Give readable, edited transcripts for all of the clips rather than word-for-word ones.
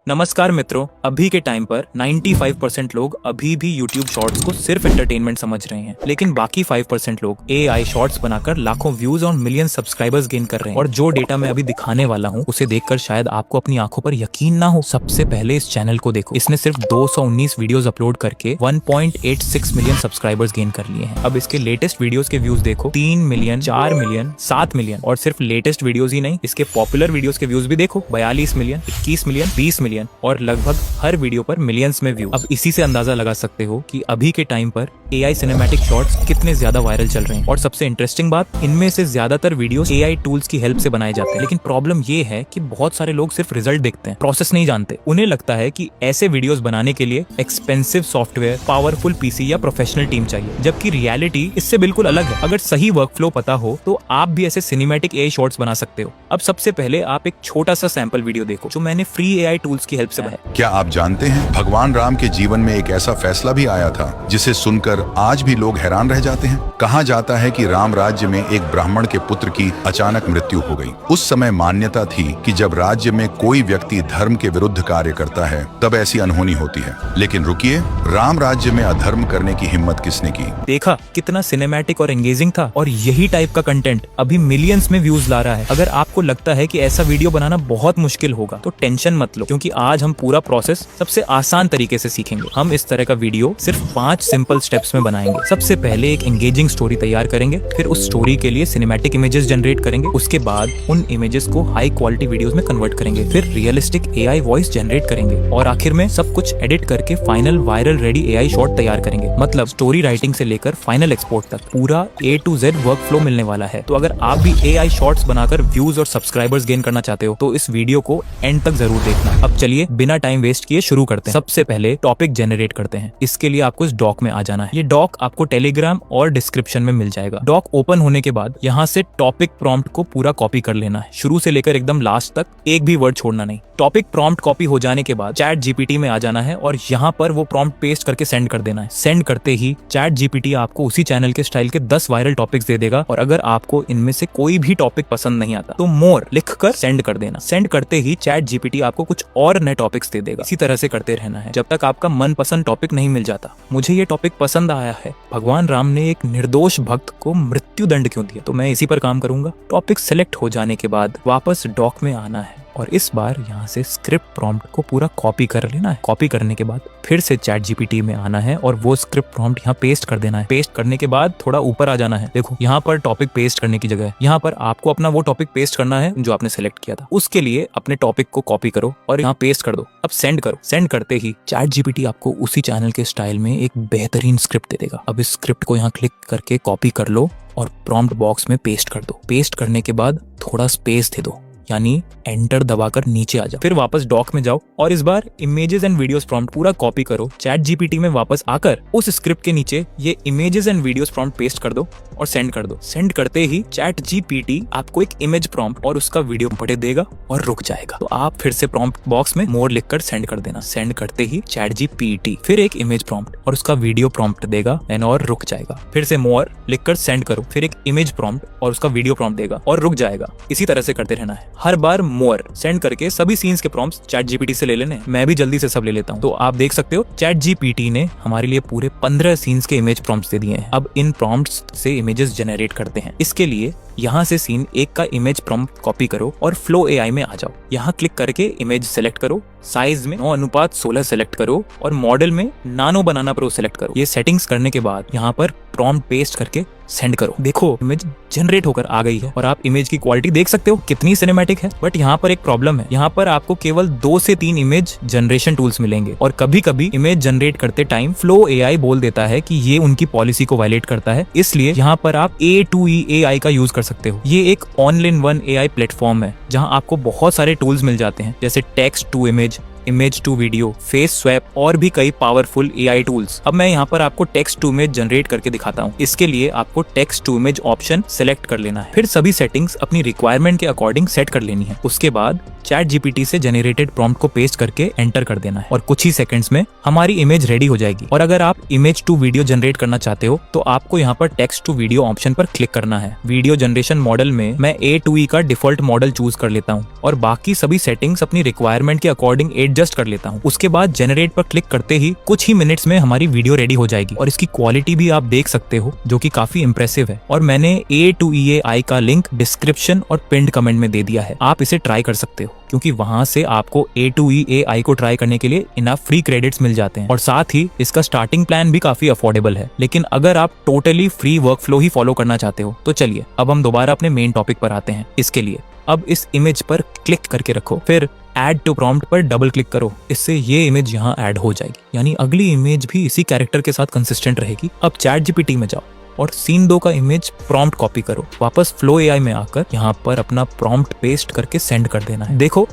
नमस्कार मित्रों, अभी के टाइम पर 95% लोग अभी भी YouTube शॉर्ट्स को सिर्फ एंटरटेनमेंट समझ रहे हैं, लेकिन बाकी 5% लोग AI शॉर्ट्स बनाकर लाखों व्यूज और मिलियन सब्सक्राइबर्स गेन कर रहे हैं। और जो डेटा मैं अभी दिखाने वाला हूँ उसे देखकर शायद आपको अपनी आंखों पर यकीन ना हो। सबसे पहले इस चैनल को देखो, इसने सिर्फ 219 वीडियोस अपलोड करके 1.86 मिलियन सब्सक्राइबर्स गेन कर लिए हैं। अब इसके लेटेस्ट वीडियोस के व्यूज देखो, 3 मिलियन, 4 मिलियन, 7 मिलियन। और सिर्फ लेटेस्ट वीडियोस ही नहीं, इसके पॉपुलर वीडियोस के व्यूज भी देखो, 42 मिलियन, 21 मिलियन, 20 मिलियन और लगभग हर वीडियो पर मिलियंस में व्यूज। अब इसी से अंदाजा लगा सकते हो कि अभी के टाइम पर AI सिनेमैटिक शॉर्ट्स कितने ज्यादा वायरल चल रहे हैं। और सबसे इंटरेस्टिंग बात, इनमें से ज्यादातर वीडियोस AI टूल्स की हेल्प से बनाए जाते हैं। लेकिन प्रॉब्लम ये है कि बहुत सारे लोग सिर्फ रिजल्ट देखते हैं, प्रोसेस नहीं जानते। उन्हें लगता है कि ऐसे वीडियोस बनाने के लिए एक्सपेंसिव सॉफ्टवेयर, पावरफुल PC या प्रोफेशनल टीम चाहिए, जबकि रियलिटी इससे बिल्कुल अलग है। अगर सही वर्क फ्लो पता हो तो आप भी ऐसे सिनेमैटिक AI शॉर्ट्स बना सकते हो। अब सबसे पहले आप एक छोटा सा सैंपल वीडियो देखो जो मैंने फ्री AI टूल्स की हेल्प से बनाया। क्या आप जानते हैं भगवान राम के जीवन में एक ऐसा फैसला भी आया था जिसे सुनकर आज भी लोग हैरान रह जाते हैं। कहा जाता है कि राम राज्य में एक ब्राह्मण के पुत्र की अचानक मृत्यु हो गई। उस समय मान्यता थी कि जब राज्य में कोई व्यक्ति धर्म के विरुद्ध कार्य करता है तब ऐसी अनहोनी होती है। लेकिन रुकिए, राम राज्य में अधर्म करने की हिम्मत किसने की? देखा कितना सिनेमैटिक और एंगेजिंग था। और यही टाइप का कंटेंट अभी मिलियंस में व्यूज ला रहा है। अगर आपको लगता है कि ऐसा वीडियो बनाना बहुत मुश्किल होगा तो टेंशन मत लो, क्योंकि आज हम पूरा प्रोसेस सबसे आसान तरीके से सीखेंगे। हम इस तरह का वीडियो सिर्फ 5 सिंपल स्टेप्स में बनाएंगे। सबसे पहले एक एंगेजिंग स्टोरी तैयार करेंगे, फिर उस स्टोरी के लिए सिनेमैटिक इमेजेस जनरेट करेंगे। उसके बाद उन इमेजेस को हाई क्वालिटी वीडियोस में कन्वर्ट करेंगे, फिर रियलिस्टिक AI वॉइस जनरेट करेंगे और आखिर में सब कुछ एडिट करके final viral ready AI shot तैयार करेंगे। मतलब स्टोरी राइटिंग से लेकर फाइनल एक्सपोर्ट तक पूरा A to Z work flow मिलने वाला है। तो अगर आप भी AI शॉर्ट्स बनाकर व्यूज और सब्सक्राइबर्स गेन करना चाहते हो तो इस वीडियो को एंड तक जरूर देखना। अब चलिए बिना टाइम वेस्ट किए शुरू करते हैं। सबसे पहले टॉपिक जनरेट करते हैं। इसके लिए आपको इस डॉक में आ जाना है। ये डॉक आपको टेलीग्राम और डिस्क्रिप्शन में मिल जाएगा। डॉक ओपन होने के बाद यहाँ से टॉपिक प्रॉम्प्ट को पूरा कॉपी कर लेना है, शुरू से लेकर एकदम लास्ट तक, एक भी वर्ड छोड़ना नहीं। टॉपिक प्रॉम्प्ट कॉपी हो जाने के बाद चैट GPT में आ जाना है और यहाँ पर वो प्रॉम्प्ट पेस्ट करके सेंड कर देना है। सेंड करते ही चैट GPT आपको उसी चैनल के स्टाइल के 10 वायरल टॉपिक्स दे देगा। और अगर आपको इनमें से कोई भी टॉपिक पसंद नहीं आता तो मोर लिखकर सेंड कर देना। सेंड करते ही चैट GPT आपको कुछ और नए टॉपिक्स दे देगा। इसी तरह से करते रहना है जब तक आपका मनपसंद टॉपिक नहीं मिल जाता। मुझे ये टॉपिक पसंद आया है, भगवान राम ने एक निर्दोष भक्त को मृत्यु दंड क्यों दिया, तो मैं इसी पर काम करूंगा। टॉपिक सेलेक्ट हो जाने के बाद वापस डॉक में आना है और इस बार यहाँ से स्क्रिप्ट प्रॉम्प्ट को पूरा कॉपी कर लेना है। कॉपी करने के बाद फिर से चैट GPT में आना है और वो स्क्रिप्ट प्रॉम्प्ट यहाँ पेस्ट कर देना है। पेस्ट करने के बाद थोड़ा ऊपर आ जाना है। देखो यहाँ पर टॉपिक पेस्ट करने की जगह है, यहाँ पर आपको अपना वो टॉपिक पेस्ट करना है जो आपने सेलेक्ट किया था। उसके लिए अपने टॉपिक को कॉपी करो और यहाँ पेस्ट कर दो। अब सेंड करो। सेंड करते ही चैट GPT आपको उसी चैनल के स्टाइल में एक बेहतरीन स्क्रिप्ट दे देगा। अब इस स्क्रिप्ट को यहाँ क्लिक करके कॉपी कर लो और प्रॉम्प्ट बॉक्स में पेस्ट कर दो। पेस्ट करने के बाद थोड़ा स्पेस दे दो, यानी एंटर दबाकर नीचे आ जाओ। फिर वापस डॉक में जाओ और इस बार इमेजेस एंड वीडियोस प्रॉम्प्ट पूरा कॉपी करो। चैट GPT में वापस आकर उस स्क्रिप्ट के नीचे ये images and videos prompt paste कर दो और सेंड कर दो। सेंड करते ही चैट GPT आपको एक इमेज प्रॉम्प्ट और उसका वीडियो पटे देगा और रुक जाएगा। तो आप फिर से प्रॉम्प्ट बॉक्स में मोर लिखकर सेंड कर देना। सेंड करते ही चैट GPT फिर एक इमेज प्रॉम्प्ट और उसका वीडियो प्रॉम्प्ट देगा एंड और रुक जाएगा। फिर से मोर लिखकर सेंड करो, फिर एक इमेज प्रॉम्प्ट और उसका वीडियो प्रॉम्प्ट देगा और रुक जाएगा। इसी तरह से करते रहना है। हर बार मोर सेंड करके सभी सीन्स के प्रॉम्प्ट्स चैट GPT से ले लेने। मैं भी जल्दी से सब ले लेता हूँ। तो आप देख सकते हो चैट GPT ने हमारे लिए पूरे 15 सीन्स के इमेज प्रॉम्प्ट्स दे दिए हैं। अब इन प्रॉम्प्ट्स से इमेजेस जनरेट करते हैं। इसके लिए यहाँ से सीन 1 का इमेज प्रॉम्प्ट कॉपी करो और फ्लो AI में आ जाओ। यहाँ क्लिक करके इमेज सेलेक्ट करो, साइज में 9:16 सेलेक्ट करो और मॉडल में नानो बनाना प्रो सेलेक्ट करो। ये सेटिंग्स करने के बाद यहाँ पर प्रॉम्प्ट पेस्ट करके सेंड करो। देखो इमेज जनरेट होकर आ गई है और आप इमेज की क्वालिटी देख सकते हो कितनी सिनेमैटिक है। बट यहाँ पर एक प्रॉब्लम है, यहाँ पर आपको केवल 2 से 3 इमेज जनरेशन टूल्स मिलेंगे और कभी कभी इमेज जनरेट करते टाइम फ्लो AI बोल देता है कि ये उनकी पॉलिसी को वायलेट करता है। इसलिए यहाँ पर आप A2E AI का यूज कर सकते हो। ये एक ऑल-इन-वन AI प्लेटफॉर्म है जहाँ आपको बहुत सारे टूल्स मिल जाते हैं, जैसे text to image, image to video, face swap और भी कई पावरफुल AI टूल्स। अब मैं यहाँ पर आपको टेक्स्ट टू इमेज जनरेट करके दिखाता हूँ। इसके लिए आपको text to image option select कर लेना है, फिर सभी सेटिंग्स अपनी रिक्वायरमेंट के अकॉर्डिंग सेट कर लेनी है। उसके बाद चैट GPT से जनरेटेड प्रॉम्प्ट को पेस्ट करके एंटर कर देना है और कुछ ही सेकंड्स में हमारी इमेज रेडी हो जाएगी। और अगर आप इमेज टू वीडियो जनरेट करना चाहते हो तो आपको यहाँ पर टेक्स्ट टू वीडियो ऑप्शन पर क्लिक करना है। वीडियो जनरेशन मॉडल में मैं A2E का डिफॉल्ट मॉडल चूज कर लेता हूँ और बाकी सभी सेटिंग्स अपनी रिक्वायरमेंट के अकॉर्डिंग एडजस्ट कर लेता हूँ। उसके बाद जनरेट पर क्लिक करते ही कुछ ही मिनट्स में हमारी वीडियो रेडी हो जाएगी और इसकी क्वालिटी भी आप देख सकते हो जो कि काफी इंप्रेसिव है। और मैंने A2EA का लिंक डिस्क्रिप्शन और पिन्ड कमेंट में दे दिया है, आप इसे ट्राई कर सकते हो क्योंकि वहां से आपको A2EA को ट्राई करने के लिए इनफ फ्री क्रेडिट्स मिल जाते हैं और साथ ही इसका स्टार्टिंग प्लान भी काफी अफोर्डेबल है। लेकिन अगर आप टोटली फ्री वर्कफ्लो ही फॉलो करना चाहते हो तो चलिए अब हम दोबारा अपने मेन टॉपिक पर आते हैं। इसके लिए अब इस इमेज पर क्लिक करके रखो, फिर ऐड टू प्रॉम्प्ट पर डबल क्लिक करो, इससे ये इमेज यहाँ ऐड हो जाएगी, यानी अगली इमेज भी इसी कैरेक्टर के साथ कंसिस्टेंट रहेगी। अब ChatGPT में जाओ और सीन 2 का इमेज प्रॉम्प्ट कॉपी करो, वापस फ्लो AI में आकर यहाँ पर अपना प्रॉम्प्ट पेस्ट करके सेंड कर देना है। देखो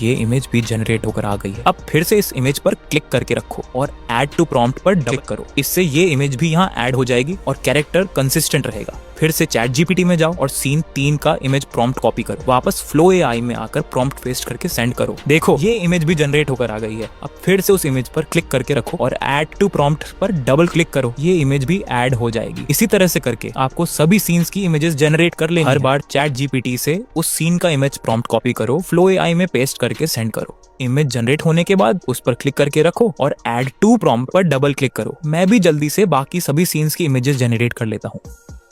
ये इमेज भी जनरेट होकर आ गई है। अब फिर से इस इमेज पर क्लिक करके रखो और ऐड टू प्रॉम्प्ट पर क्लिक करो, इससे ये इमेज भी यहाँ ऐड हो जाएगी और कैरेक्टर कंसिस्टेंट रहेगा। फिर से ChatGPT में जाओ और सीन 3 का इमेज प्रॉम्प्ट कॉपी करो, वापस फ्लो AI में आकर प्रॉम्प्ट पेस्ट करके सेंड करो। देखो ये इमेज भी जनरेट होकर आ गई है। अब फिर से उस इमेज पर क्लिक करके रखो और ऐड टू प्रॉम्प्ट पर डबल क्लिक करो, ये इमेज भी ऐड हो जाएगी। इसी तरह से करके आपको सभी सीन्स की इमेजेस जनरेट कर लेनी है। हर बार ChatGPT से उस सीन का इमेज प्रॉम्प्ट कॉपी करो, फ्लो AI में पेस्ट करके सेंड करो। इमेज जनरेट होने के बाद उस पर क्लिक करके रखो और ऐड टू प्रॉम्प्ट पर डबल क्लिक करो। मैं भी जल्दी से बाकी सभी सीन्स की इमेजेस जनरेट कर लेता हूँ।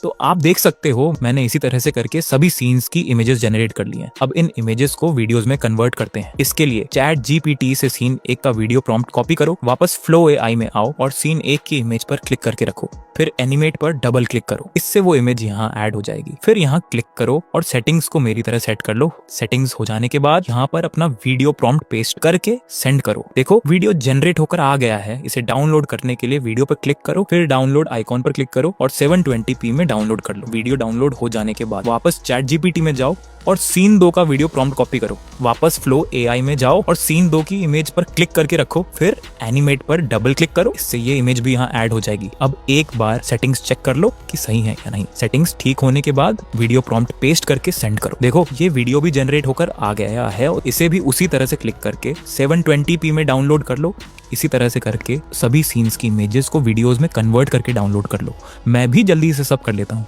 तो आप देख सकते हो मैंने इसी तरह से करके सभी सीन्स की इमेजेस जनरेट कर ली हैं। अब इन इमेजेस को वीडियोस में कन्वर्ट करते हैं। इसके लिए ChatGPT से सीन 1 का वीडियो प्रॉम्प्ट कॉपी करो, वापस फ्लो AI में आओ और सीन 1 की इमेज पर क्लिक करके रखो, फिर एनिमेट पर डबल क्लिक करो, इससे वो इमेज यहाँ ऐड हो जाएगी। फिर यहाँ क्लिक करो और सेटिंग्स को मेरी तरह सेट कर लो। सेटिंग्स हो जाने के बाद यहाँ पर अपना वीडियो प्रॉम्प्ट पेस्ट करके सेंड करो। देखो वीडियो जनरेट होकर आ गया है। इसे डाउनलोड करने के लिए वीडियो पर क्लिक करो, फिर डाउनलोड आइकॉन पर क्लिक करो और 720p में डाउनलोड कर लो। वीडियो डाउनलोड हो जाने के बाद वापस ChatGPT में जाओ और सीन 2 का वीडियो प्रॉम्प्ट कॉपी करो, वापस फ्लो AI में जाओ और सीन 2 की इमेज पर क्लिक करके रखो, फिर एनिमेट पर डबल क्लिक करो, इससे ये इमेज भी यहाँ ऐड हो जाएगी। अब एक बार सेटिंग्स चेक कर लो कि सही है या नहीं। सेटिंग्स ठीक होने के बाद वीडियो प्रॉम्प्ट पेस्ट करके सेंड करो। देखो ये वीडियो भी जनरेट होकर आ गया है और इसे भी उसी तरह से क्लिक करके 720p में डाउनलोड कर लो। इसी तरह से करके सभी सीन्स की इमेजेस को वीडियोस में कन्वर्ट करके डाउनलोड कर लो। मैं भी जल्दी से सब कर लेता हूँ।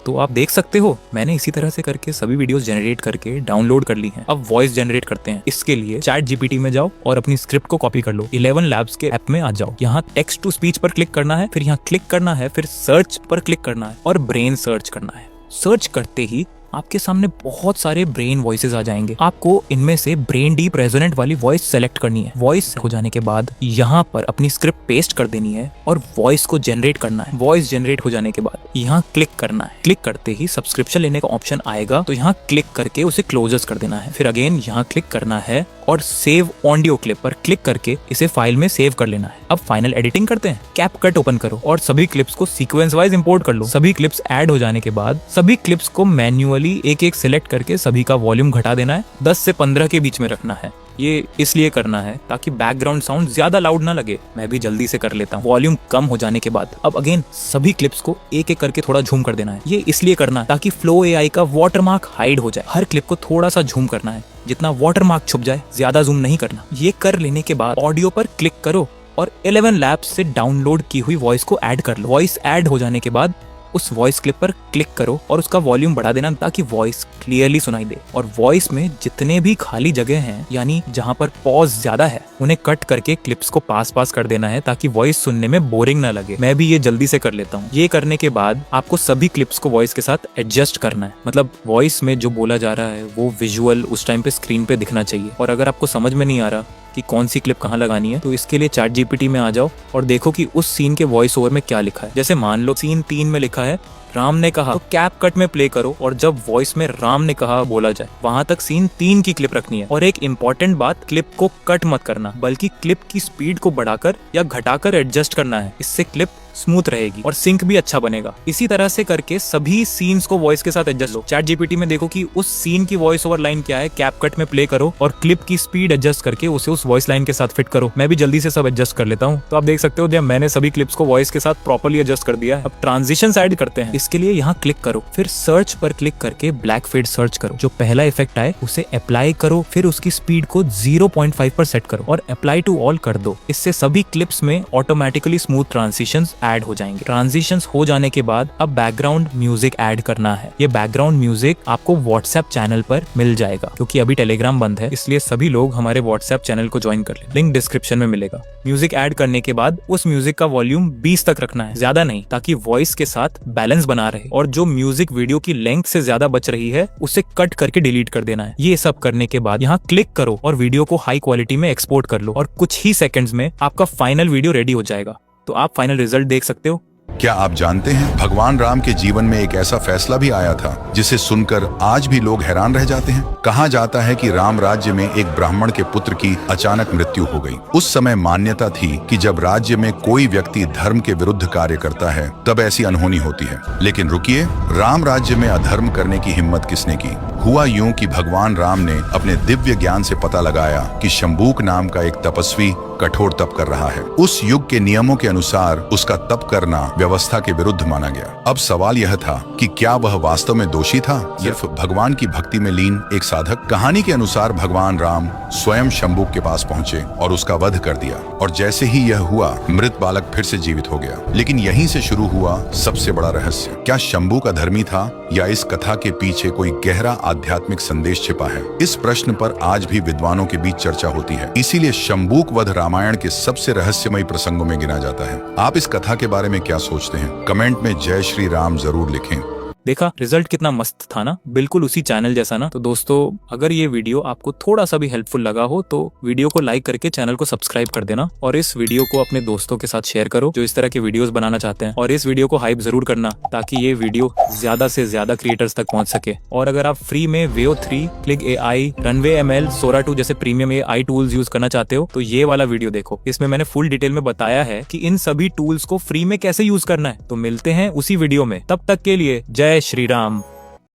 तो आप देख सकते हो मैंने इसी तरह से करके सभी वीडियोस जनरेट करके डाउनलोड कर ली हैं। अब वॉइस जनरेट करते हैं। इसके लिए ChatGPT में जाओ और अपनी स्क्रिप्ट को कॉपी कर लो। 11 Labs के ऐप में आ जाओ, यहाँ टेक्स्ट टू स्पीच पर क्लिक करना है, फिर यहाँ क्लिक करना है, फिर सर्च पर क्लिक करना है और ब्रेन सर्च करना है। सर्च करते ही आपके सामने बहुत सारे ब्रेन वॉइसेस आ जाएंगे। आपको इनमें से ब्रेन डीप रेजोनेंट वाली वॉइस सेलेक्ट करनी है। वॉइस हो जाने के बाद यहाँ पर अपनी स्क्रिप्ट पेस्ट कर देनी है और वॉइस को जनरेट करना है। वॉइस जनरेट हो जाने के बाद यहाँ क्लिक करना है। क्लिक करते ही सब्सक्रिप्शन लेने का ऑप्शन आएगा, तो यहाँ क्लिक करके उसे क्लोजेस कर देना है। फिर अगेन यहाँ क्लिक करना है और सेव ऑडियो क्लिप पर क्लिक करके इसे फाइल में सेव कर लेना है। अब फाइनल एडिटिंग करते हैं। CapCut ओपन करो और सभी क्लिप्स को सीक्वेंस वाइज इंपोर्ट कर लो। सभी क्लिप्स ऐड हो जाने के बाद सभी क्लिप्स को मैन्युअली एक एक सिलेक्ट करके सभी का वॉल्यूम घटा देना है। 10 से 15 के बीच में रखना है। ये इसलिए करना है ताकि बैकग्राउंड साउंड ज्यादा लाउड ना लगे। मैं भी जल्दी से कर लेता हूँ। वॉल्यूम कम हो जाने के बाद अब अगेन सभी क्लिप्स को एक एक करके थोड़ा झूम कर देना है। ये इसलिए करना है ताकि फ्लो AI का वाटरमार्क हाइड हो जाए। हर क्लिप को थोड़ा सा झूम करना है, जितना वाटरमार्क छुप जाए, ज्यादा जूम नहीं करना। ये कर लेने के बाद ऑडियो पर क्लिक करो और 11 Labs से डाउनलोड की हुई वॉइस को ऐड कर लो। वॉइस ऐड हो जाने के बाद उस वॉइस क्लिप पर क्लिक करो और उसका वॉल्यूम बढ़ा देना ताकि वॉइस क्लियरली सुनाई दे। और वॉइस में जितने भी खाली जगह हैं, यानी जहाँ पर पॉज ज्यादा है, उन्हें कट करके क्लिप्स को पास कर देना है ताकि वॉइस सुनने में बोरिंग ना लगे। मैं भी ये जल्दी से कर लेता हूँ। ये करने के बाद आपको सभी क्लिप्स को वॉइस के साथ एडजस्ट करना है। मतलब वॉइस में जो बोला जा रहा है वो विजुअल उस टाइम पे स्क्रीन पे दिखना चाहिए। और अगर आपको समझ में नहीं आ रहा कि कौन सी क्लिप कहाँ लगानी है, तो इसके लिए ChatGPT में आ जाओ और देखो कि उस सीन के वॉइस ओवर में क्या लिखा है। जैसे मान लो सीन 3 में लिखा है राम ने कहा, तो CapCut में प्ले करो और जब वॉइस में राम ने कहा बोला जाए वहां तक सीन 3 की क्लिप रखनी है। और एक इम्पोर्टेंट बात, क्लिप को कट मत करना, बल्कि क्लिप की स्पीड को बढ़ाकर या घटाकर एडजस्ट करना है। इससे क्लिप स्मूथ रहेगी और सिंक भी अच्छा बनेगा। इसी तरह से करके सभी सीन्स को वॉइस के साथ एडजस्ट लो। ChatGPT में देखो कि उस सीन की वॉइस ओवर लाइन क्या है, CapCut में प्ले करो और क्लिप की स्पीड एडजस्ट करके उसे उस वॉइस लाइन के साथ फिट करो। मैं भी जल्दी से सब एडजस्ट कर लेता हूँ। तो आप देख सकते हो मैंने सभी क्लिप्स को वॉइस के साथ प्रॉपर्ली एडजस्ट कर दिया है। अब ट्रांजिशंस ऐड करते हैं। इसके लिए यहाँ क्लिक करो, फिर सर्च पर क्लिक करके ब्लैक फेड सर्च करो। जो पहला इफेक्ट आए उसे अप्लाई करो, फिर उसकी स्पीड को 0.5 पर सेट करो और अप्लाई टू ऑल कर दो। इससे सभी क्लिप्स में ऑटोमेटिकली स्मूथ ट्रांजिशंस ऐड हो जाएंगे। ट्रांजिशंस हो जाने के बाद अब बैकग्राउंड म्यूजिक ऐड करना है। ये बैकग्राउंड म्यूजिक आपको व्हाट्सएप चैनल पर मिल जाएगा, क्योंकि अभी टेलीग्राम बंद है, इसलिए सभी लोग हमारे व्हाट्सएप चैनल को ज्वाइन कर ले। लिंक डिस्क्रिप्शन में मिलेगा। म्यूजिक ऐड करने के बाद उस म्यूजिक का वॉल्यूम 20 तक रखना है, ज्यादा नहीं, ताकि वॉइस के साथ बैलेंस बना रहे। और जो म्यूजिक वीडियो की लेंथ से ज्यादा बच रही है उसे कट करके डिलीट कर देना है। ये सब करने के बाद यहाँ क्लिक करो और वीडियो को हाई क्वालिटी में एक्सपोर्ट कर लो और कुछ ही सेकंड्स में आपका फाइनल वीडियो रेडी हो जाएगा। तो आप फाइनल रिजल्ट देख सकते हो। क्या आप जानते हैं भगवान राम के जीवन में एक ऐसा फैसला भी आया था जिसे सुनकर आज भी लोग हैरान रह जाते हैं। कहा जाता है कि राम राज्य में एक ब्राह्मण के पुत्र की अचानक मृत्यु हो गई। उस समय मान्यता थी कि जब राज्य में कोई व्यक्ति धर्म के विरुद्ध कार्य करता है तब ऐसी अनहोनी होती है। लेकिन रुकिए, राम राज्य में अधर्म करने की हिम्मत किसने की? हुआ यूं कि भगवान राम ने अपने दिव्य ज्ञान से पता लगाया कि शंबूक नाम का एक तपस्वी कठोर तप कर रहा है। उस युग के नियमों के अनुसार उसका तप करना व्यवस्था के विरुद्ध माना गया। अब सवाल यह था कि क्या वह वास्तव में दोषी था, सिर्फ भगवान की भक्ति में लीन एक साधक? कहानी के अनुसार भगवान राम स्वयं शंबूक के पास पहुंचे और उसका वध कर दिया, और जैसे ही यह हुआ मृत बालक फिर से जीवित हो गया। लेकिन यहीं से शुरू हुआ सबसे बड़ा रहस्य। क्या शंबूक अधर्मी था या इस कथा के पीछे कोई गहरा आध्यात्मिक संदेश छिपा है? इस प्रश्न पर आज भी विद्वानों के बीच चर्चा होती है। इसीलिए शंबूक वध रामायण के सबसे रहस्यमयी प्रसंगों में गिना जाता है। आप इस कथा के बारे में क्या सोचते हैं? कमेंट में जय श्री राम जरूर लिखें। देखा रिजल्ट कितना मस्त था ना, बिल्कुल उसी चैनल जैसा ना। तो दोस्तों, अगर ये वीडियो आपको थोड़ा सा भी हेल्पफुल लगा हो तो वीडियो को लाइक करके चैनल को सब्सक्राइब कर देना, और इस वीडियो को अपने दोस्तों के साथ शेयर करो जो इस तरह के वीडियोस बनाना चाहते हैं। और इस वीडियो को हाइप जरूर करना ताकि ये वीडियो ज्यादा से ज्यादा क्रिएटर्स तक पहुंच सके। और अगर आप फ्री में Veo 3, Klig AI, Runway ML, Sora 2 जैसे प्रीमियम AI टूल्स यूज करना चाहते हो तो ये वाला वीडियो देखो। इसमें मैंने फुल डिटेल में बताया है कि इन सभी टूल्स को फ्री में कैसे यूज करना है। तो मिलते हैं उसी वीडियो में, तब तक के लिए जय श्री राम।